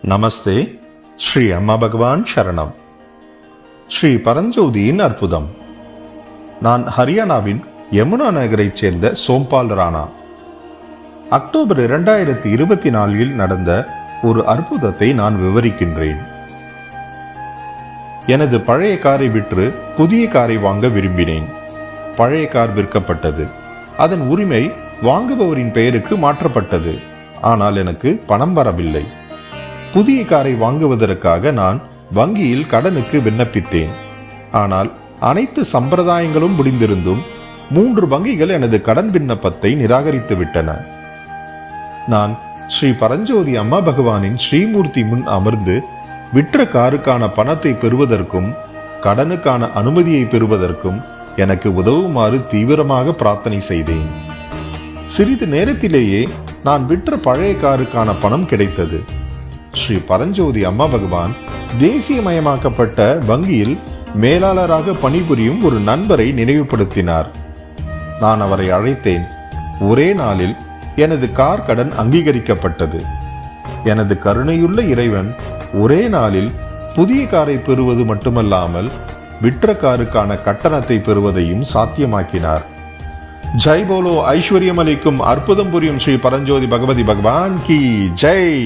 நமஸ்தே. ஸ்ரீ அம்மா பகவான் சரணம். ஸ்ரீ பரஞ்சோதியின் அற்புதம். நான் ஹரியானாவின் யமுனா நகரைச் சேர்ந்த சோம்பால் ராணா. அக்டோபர் 2024 நடந்த ஒரு அற்புதத்தை நான் விவரிக்கின்றேன். எனது பழைய காரை விற்று புதிய காரை வாங்க விரும்பினேன். பழைய கார் விற்கப்பட்டது. அதன் உரிமை வாங்குபவரின் பெயருக்கு மாற்றப்பட்டது. ஆனால் எனக்கு பணம் வரவில்லை. புதிய காரை வாங்குவதற்காக நான் வங்கியில் கடனுக்கு விண்ணப்பித்தேன். ஆனால் அனைத்து சம்பிரதாயங்களும் முடிந்திருந்தும் 3 வங்கிகள் எனது கடன் விண்ணப்பத்தை நிராகரித்து விட்டன. நான் ஸ்ரீ பரஞ்சோதி அம்மா பகவானின் ஸ்ரீமூர்த்தி முன் அமர்ந்து விற்ற காருக்கான பணத்தை பெறுவதற்கும் கடனுக்கான அனுமதியை பெறுவதற்கும் எனக்கு உதவுமாறு தீவிரமாக பிரார்த்தனை செய்தேன். சிறிது நேரத்திலேயே நான் விற்ற பழைய காருக்கான பணம் கிடைத்தது. ஸ்ரீ பரஞ்சோதி அம்மா பகவான் தேசியமயமாக்கப்பட்ட வங்கியில் மேலாளராக பணிபுரியும் ஒரு நண்பரை நினைவுபடுத்தினார். நான் அவரை அழைத்தேன். ஒரே நாளில் எனது கார் கடன் அங்கீகரிக்கப்பட்டது. எனது கருணையுள்ள இறைவன் ஒரே நாளில் புதிய காரை பெறுவது மட்டுமல்லாமல் விற்ற காருக்கான கட்டணத்தை பெறுவதையும் சாத்தியமாக்கினார். ஜெய் போலோ ஐஸ்வர்யம் அளிக்கும் அற்புதம் புரியும் ஸ்ரீ பரஞ்சோதி பகவதி பகவான் கி ஜெய்.